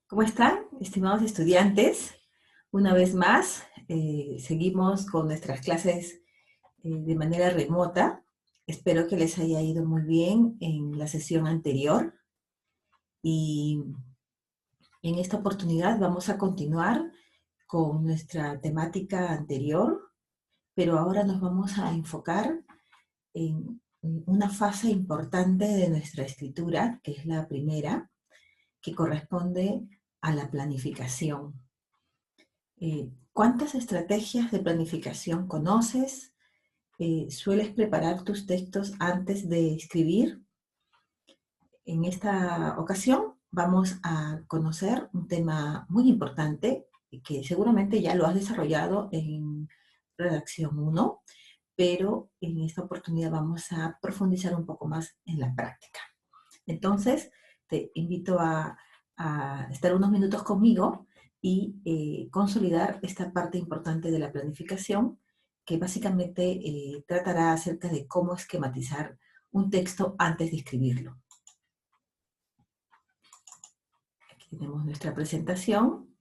¿Cómo están, estimados estudiantes? Una vez más, seguimos con nuestras clases de manera remota. Espero que les haya ido muy bien en la sesión anterior y en esta oportunidad vamos a continuar con nuestra temática anterior, pero ahora nos vamos a enfocar en una fase importante de nuestra escritura, que es la primera, que corresponde a la planificación. ¿Cuántas estrategias de planificación conoces? ¿Sueles preparar tus textos antes de escribir? En esta ocasión vamos a conocer un tema muy importante que seguramente ya lo has desarrollado en redacción 1, pero en esta oportunidad vamos a profundizar un poco más en la práctica. Entonces, te invito a estar unos minutos conmigo y consolidar esta parte importante de la planificación, que básicamente tratará acerca de cómo esquematizar un texto antes de escribirlo. Aquí tenemos nuestra presentación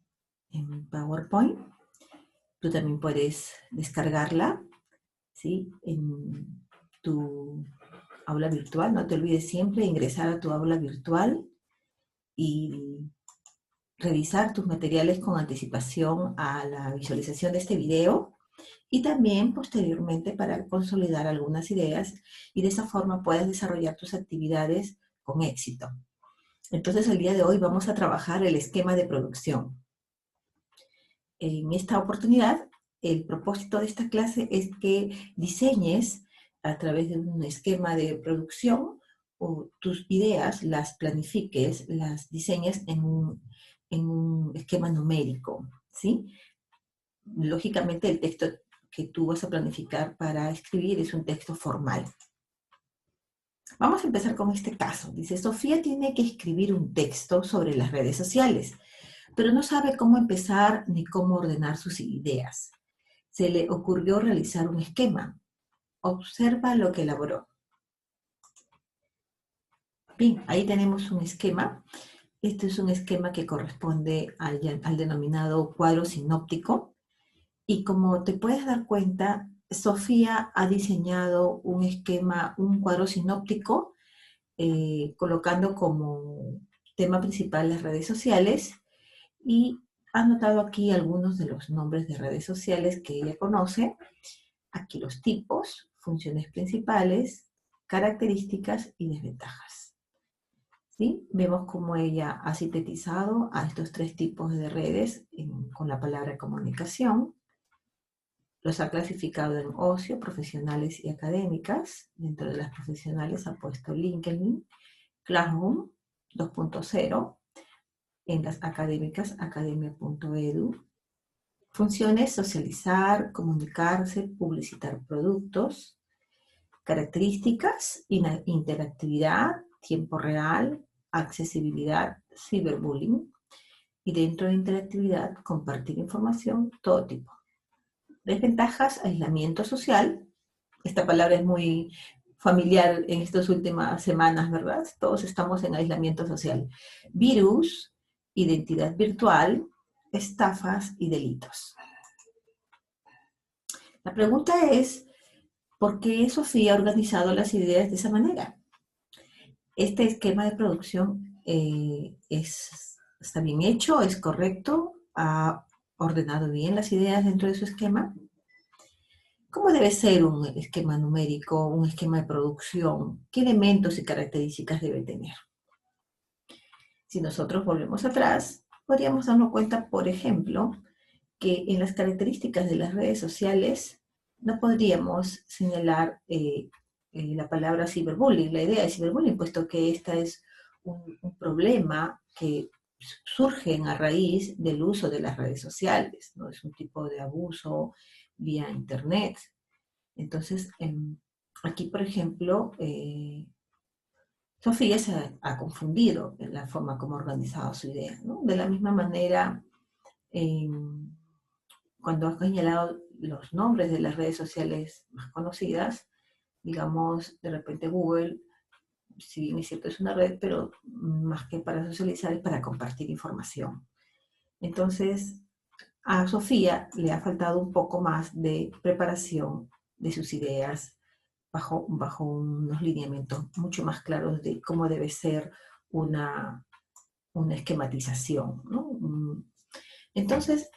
en PowerPoint. Tú también puedes descargarla, ¿sí?, en tu aula virtual. No te olvides siempre ingresar a tu aula virtual y revisar tus materiales con anticipación a la visualización de este video y también posteriormente para consolidar algunas ideas y de esa forma puedas desarrollar tus actividades con éxito. Entonces el día de hoy vamos a trabajar el esquema de producción. En esta oportunidad, el propósito de esta clase es que diseñes a través de un esquema de producción o tus ideas, las planifiques, las diseñes en un esquema numérico, ¿sí? Lógicamente el texto que tú vas a planificar para escribir es un texto formal. Vamos a empezar con este caso. Dice, Sofía tiene que escribir un texto sobre las redes sociales, pero no sabe cómo empezar ni cómo ordenar sus ideas. Se le ocurrió realizar un esquema. Observa lo que elaboró. Bien, ahí tenemos un esquema. Este es un esquema que corresponde al denominado cuadro sinóptico. Y como te puedes dar cuenta, Sofía ha diseñado un esquema, un cuadro sinóptico, colocando como tema principal las redes sociales y ha anotado aquí algunos de los nombres de redes sociales que ella conoce. Aquí los tipos, funciones principales, características y desventajas. ¿Sí? Vemos cómo ella ha sintetizado a estos tres tipos de redes con la palabra comunicación. Los ha clasificado en ocio, profesionales y académicas. Dentro de las profesionales ha puesto LinkedIn, Classroom 2.0. En las académicas, academia.edu. Funciones: socializar, comunicarse, publicitar productos. Características: interactividad, tiempo real, accesibilidad, ciberbullying. Y dentro de interactividad, compartir información, todo tipo. Desventajas: aislamiento social. Esta palabra es muy familiar en estas últimas semanas, ¿verdad? Todos estamos en aislamiento social. Virus, identidad virtual, estafas y delitos. La pregunta es, ¿por qué Sofía ha organizado las ideas de esa manera? Este esquema de producción está bien hecho, es correcto, ha ordenado bien las ideas dentro de su esquema. ¿Cómo debe ser un esquema numérico, un esquema de producción? ¿Qué elementos y características debe tener? Si nosotros volvemos atrás, podríamos darnos cuenta, por ejemplo, que en las características de las redes sociales no podríamos señalar la palabra ciberbullying, la idea de ciberbullying, puesto que esta es un problema que surge a raíz del uso de las redes sociales, ¿no? Es un tipo de abuso vía internet. Entonces, aquí, por ejemplo, Sofía se ha confundido en la forma como ha organizado su idea, ¿no? De la misma manera, cuando has señalado los nombres de las redes sociales más conocidas, digamos, de repente Google si bien es cierto, es una red, pero más que para socializar, es para compartir información. Entonces, a Sofía le ha faltado un poco más de preparación de sus ideas bajo unos lineamientos mucho más claros de cómo debe ser una, una esquematización, ¿no? Entonces,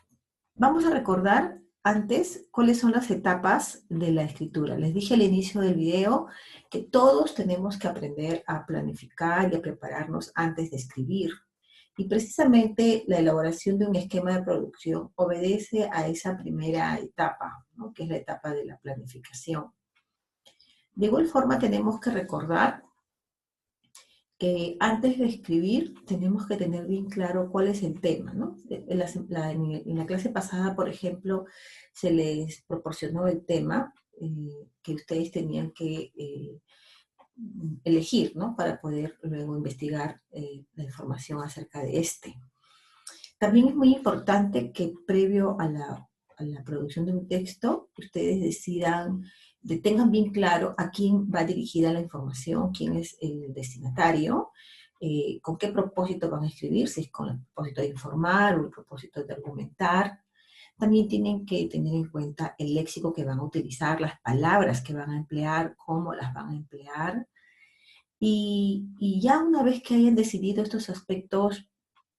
vamos a recordar antes cuáles son las etapas de la escritura. Les dije al inicio del video que todos tenemos que aprender a planificar y a prepararnos antes de escribir. Y precisamente la elaboración de un esquema de producción obedece a esa primera etapa, ¿no? Que es la etapa de la planificación. De igual forma tenemos que recordar que antes de escribir tenemos que tener bien claro cuál es el tema, ¿no? En la clase pasada, por ejemplo, se les proporcionó el tema que ustedes tenían que elegir, ¿no? Para poder luego investigar la información acerca de este. También es muy importante que previo a la producción de un texto, ustedes decidan, tengan bien claro a quién va dirigida la información, quién es el destinatario, con qué propósito van a escribir, si es con el propósito de informar o el propósito de argumentar. También tienen que tener en cuenta el léxico que van a utilizar, las palabras que van a emplear, cómo las van a emplear. Y ya una vez que hayan decidido estos aspectos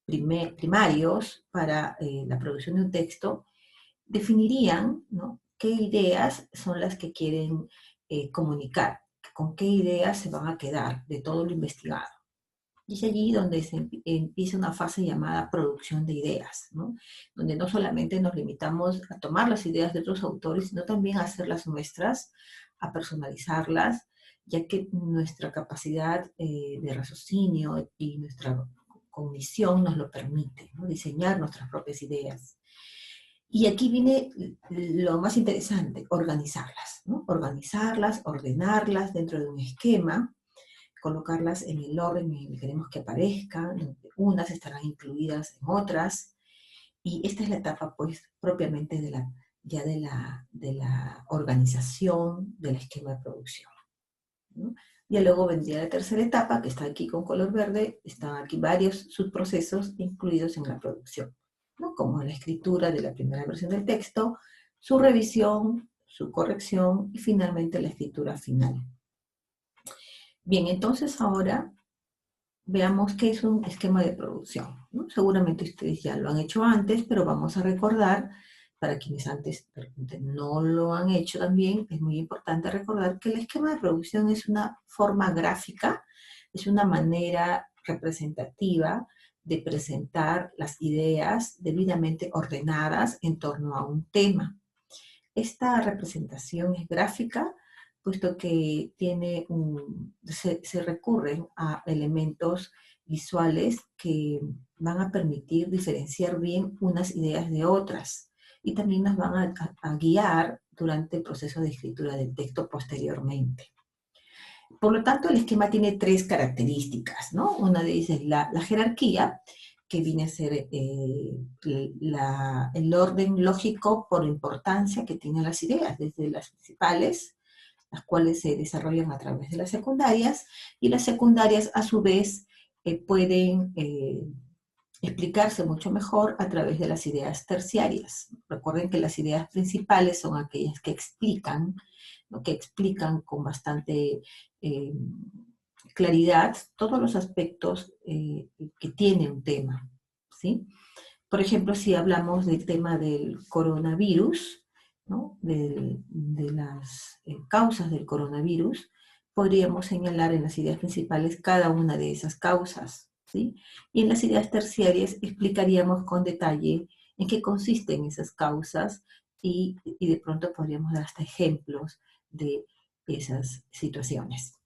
primarios para la producción de un texto, definirían, ¿no?, qué ideas son las que quieren comunicar, con qué ideas se van a quedar de todo lo investigado. Y es allí donde se empieza una fase llamada producción de ideas, ¿no? Donde no solamente nos limitamos a tomar las ideas de otros autores, sino también a hacerlas nuestras, a personalizarlas, ya que nuestra capacidad de raciocinio y nuestra cognición nos lo permite, ¿no? Diseñar nuestras propias ideas. Y aquí viene lo más interesante, organizarlas, ¿no? Organizarlas, ordenarlas dentro de un esquema, colocarlas en el orden en el que queremos que aparezcan, donde unas estarán incluidas en otras, y esta es la etapa, pues, propiamente de la organización del esquema de producción, ¿no? Y luego vendría la tercera etapa, que está aquí con color verde, están aquí varios subprocesos incluidos en la producción, ¿no? Como la escritura de la primera versión del texto, su revisión, su corrección y finalmente la escritura final. Bien, entonces ahora veamos qué es un esquema de producción, ¿no? Seguramente ustedes ya lo han hecho antes, pero vamos a recordar, para quienes antes de repente no lo han hecho también, es muy importante recordar que el esquema de producción es una forma gráfica, es una manera representativa de presentar las ideas debidamente ordenadas en torno a un tema. Esta representación es gráfica, puesto que se recurren a elementos visuales que van a permitir diferenciar bien unas ideas de otras y también nos van a guiar durante el proceso de escritura del texto posteriormente. Por lo tanto, el esquema tiene tres características, ¿no? Una de ellas es la jerarquía, que viene a ser el orden lógico por importancia que tienen las ideas, desde las principales, las cuales se desarrollan a través de las secundarias, y las secundarias a su vez pueden explicarse mucho mejor a través de las ideas terciarias. Recuerden que las ideas principales son aquellas que explican, ¿no?, que explican con bastante claridad todos los aspectos que tiene un tema, ¿sí? Por ejemplo, si hablamos del tema del coronavirus, ¿no?, de las causas del coronavirus, podríamos señalar en las ideas principales cada una de esas causas, ¿sí? Y en las ideas terciarias explicaríamos con detalle en qué consisten esas causas y de pronto podríamos dar hasta ejemplos de esas situaciones.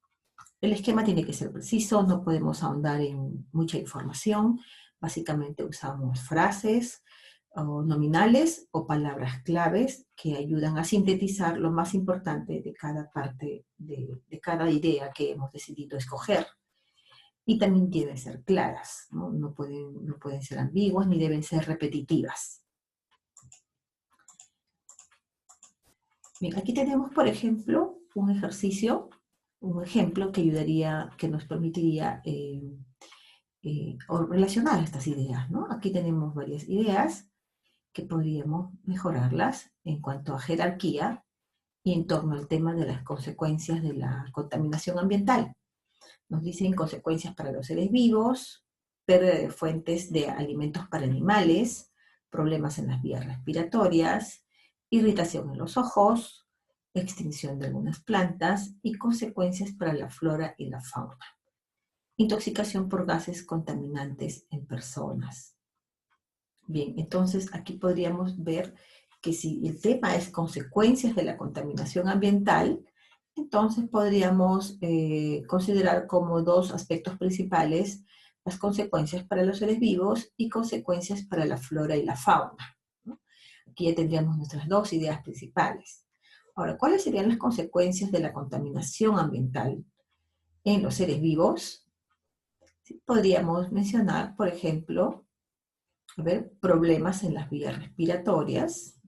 El esquema tiene que ser preciso, no podemos ahondar en mucha información. Básicamente usamos frases o nominales o palabras claves que ayudan a sintetizar lo más importante de cada parte, de cada idea que hemos decidido escoger. Y también deben ser claras, ¿no? No pueden ser ambiguas ni deben ser repetitivas. Bien, aquí tenemos, por ejemplo, un ejercicio un ejemplo que ayudaría, que nos permitiría relacionar estas ideas, ¿no? Aquí tenemos varias ideas que podríamos mejorarlas en cuanto a jerarquía y en torno al tema de las consecuencias de la contaminación ambiental. Nos dicen consecuencias para los seres vivos, pérdida de fuentes de alimentos para animales, problemas en las vías respiratorias, irritación en los ojos, extinción de algunas plantas y consecuencias para la flora y la fauna. Intoxicación por gases contaminantes en personas. Bien, entonces aquí podríamos ver que si el tema es consecuencias de la contaminación ambiental, entonces podríamos considerar como dos aspectos principales las consecuencias para los seres vivos y consecuencias para la flora y la fauna, ¿no? Aquí ya tendríamos nuestras dos ideas principales. Ahora, ¿cuáles serían las consecuencias de la contaminación ambiental en los seres vivos? Sí, podríamos mencionar, por ejemplo, problemas en las vías respiratorias,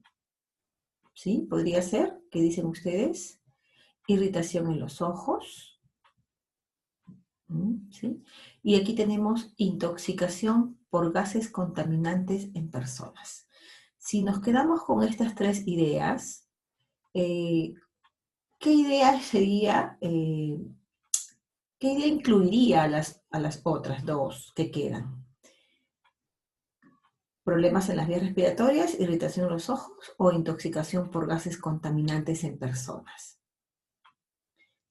¿sí? Podría ser, ¿qué dicen ustedes? Irritación en los ojos, ¿sí? Y aquí tenemos intoxicación por gases contaminantes en personas. Si nos quedamos con estas tres ideas, ¿qué idea sería, qué idea incluiría a las otras dos que quedan? Problemas en las vías respiratorias, irritación en los ojos o intoxicación por gases contaminantes en personas.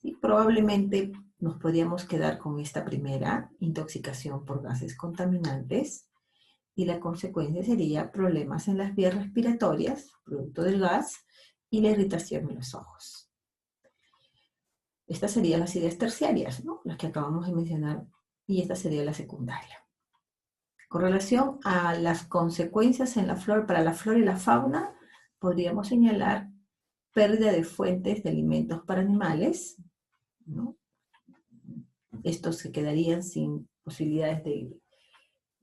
¿Sí? Probablemente nos podríamos quedar con esta primera, intoxicación por gases contaminantes, y la consecuencia sería problemas en las vías respiratorias, producto del gas, y la irritación en los ojos. Estas serían las ideas terciarias, ¿no? Las que acabamos de mencionar, y esta sería la secundaria. Con relación a las consecuencias en la flora, para la flora y la fauna, podríamos señalar pérdida de fuentes de alimentos para animales, ¿no? Estos se quedarían sin posibilidades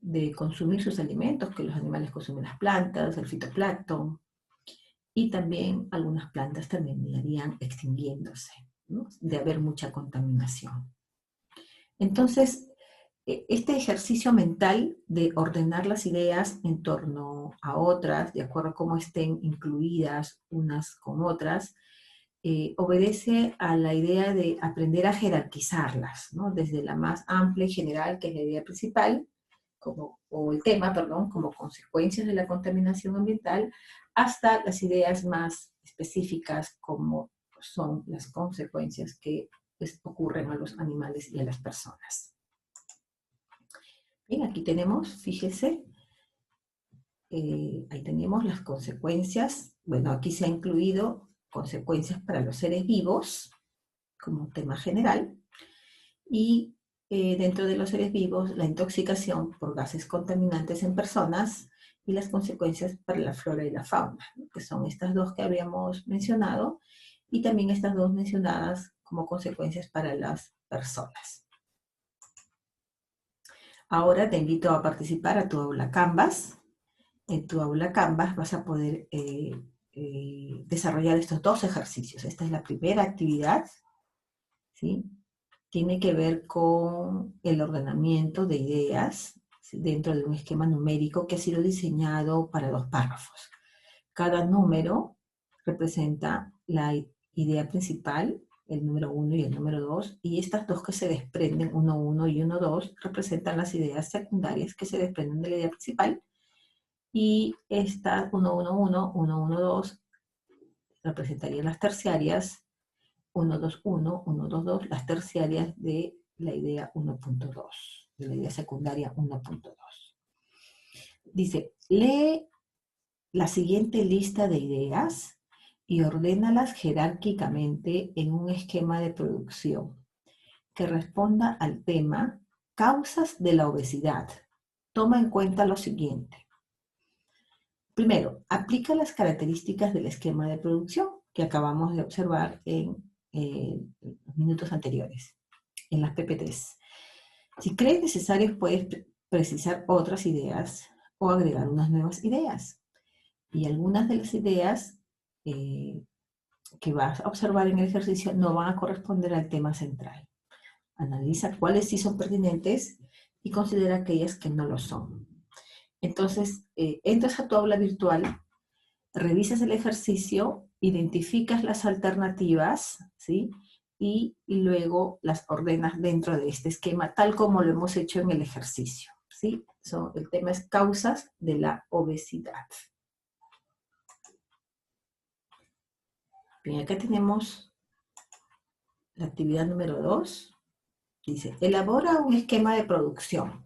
de consumir sus alimentos, que los animales consumen las plantas, el fitoplancton, y también algunas plantas terminarían extinguiéndose, ¿no? De haber mucha contaminación. Entonces, este ejercicio mental de ordenar las ideas en torno a otras, de acuerdo a cómo estén incluidas unas con otras, obedece a la idea de aprender a jerarquizarlas, ¿no? Desde la más amplia y general, que es la idea principal, o el tema, perdón, como consecuencias de la contaminación ambiental, hasta las ideas más específicas, como son las consecuencias que ocurren a los animales y a las personas. Bien, aquí tenemos, fíjese, ahí tenemos las consecuencias. Bueno, aquí se ha incluido consecuencias para los seres vivos como tema general, y dentro de los seres vivos la intoxicación por gases contaminantes en personas y las consecuencias para la flora y la fauna, ¿no? Que son estas dos que habíamos mencionado, y también estas dos mencionadas como consecuencias para las personas. Ahora te invito a participar a tu aula Canvas. En tu aula Canvas vas a poder desarrollar estos dos ejercicios. Esta es la primera actividad, ¿sí? Tiene que ver con el ordenamiento de ideas, ¿sí? Dentro de un esquema numérico que ha sido diseñado para 2 párrafos. Cada número representa la idea principal, el número 1 y el número 2, y estas dos que se desprenden, 1.1 y 1.2, representan las ideas secundarias que se desprenden de la idea principal, y estas 1.1.1, 1.1.2 representarían las terciarias, 1.2.1, 1.2.2, las terciarias de la idea 1.2, de la idea secundaria 1.2. Dice, lee la siguiente lista de ideas y ordénalas jerárquicamente en un esquema de producción que responda al tema causas de la obesidad. Toma en cuenta lo siguiente. Primero, aplica las características del esquema de producción que acabamos de observar en los minutos anteriores, en las PPTs. Si crees necesario, puedes precisar otras ideas o agregar unas nuevas ideas. Y algunas de las ideas que vas a observar en el ejercicio no van a corresponder al tema central. Analiza cuáles sí son pertinentes y considera aquellas que no lo son. Entonces, entras a tu aula virtual, revisas el ejercicio, identificas las alternativas, ¿sí? Y luego las ordenas dentro de este esquema, tal como lo hemos hecho en el ejercicio, ¿sí? El tema es causas de la obesidad. Bien, acá tenemos la actividad número 2. Dice, elabora un esquema de producción.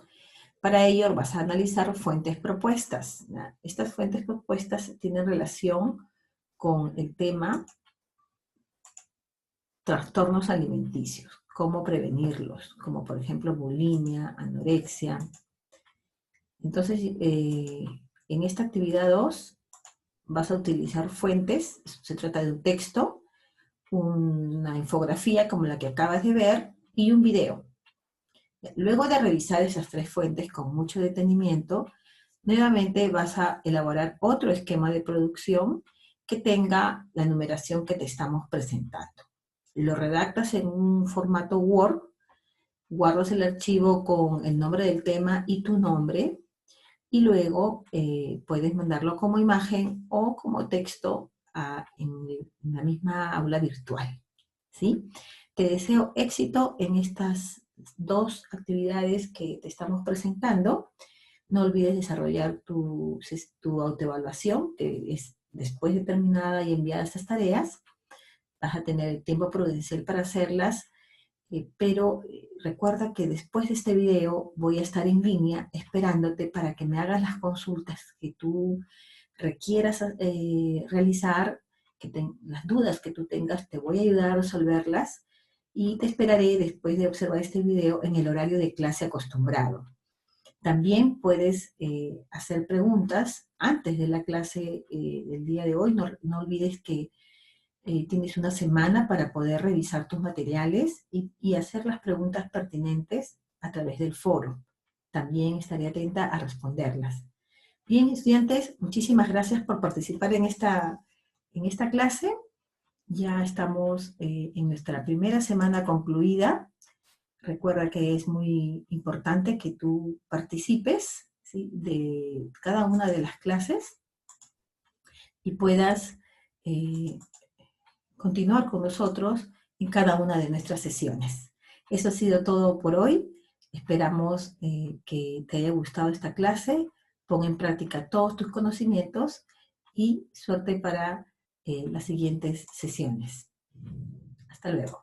Para ello vas a analizar fuentes propuestas. Estas fuentes propuestas tienen relación con el tema trastornos alimenticios, cómo prevenirlos, como por ejemplo bulimia, anorexia. Entonces, en esta actividad 2 vas a utilizar fuentes, se trata de un texto, una infografía como la que acabas de ver y un video. Luego de revisar esas 3 fuentes con mucho detenimiento, nuevamente vas a elaborar otro esquema de producción que tenga la numeración que te estamos presentando. Lo redactas en un formato Word, guardas el archivo con el nombre del tema y tu nombre, y luego puedes mandarlo como imagen o como texto en la misma aula virtual, ¿sí? Te deseo éxito en estas 2 actividades que te estamos presentando. No olvides desarrollar tu autoevaluación, que es después de terminada y enviada estas tareas. Vas a tener el tiempo prudencial para hacerlas, pero recuerda que después de este video voy a estar en línea esperándote para que me hagas las consultas que tú requieras realizar, las dudas que tú tengas, te voy a ayudar a resolverlas y te esperaré después de observar este video en el horario de clase acostumbrado. También puedes hacer preguntas antes de la clase del día de hoy. No olvides que tienes una semana para poder revisar tus materiales y hacer las preguntas pertinentes a través del foro. También estaré atenta a responderlas. Bien, estudiantes, muchísimas gracias por participar en esta clase. Ya estamos en nuestra primera semana concluida. Recuerda que es muy importante que tú participes, ¿sí?, de cada una de las clases y puedas continuar con nosotros en cada una de nuestras sesiones. Eso ha sido todo por hoy. Esperamos que te haya gustado esta clase. Pon en práctica todos tus conocimientos y suerte para las siguientes sesiones. Hasta luego.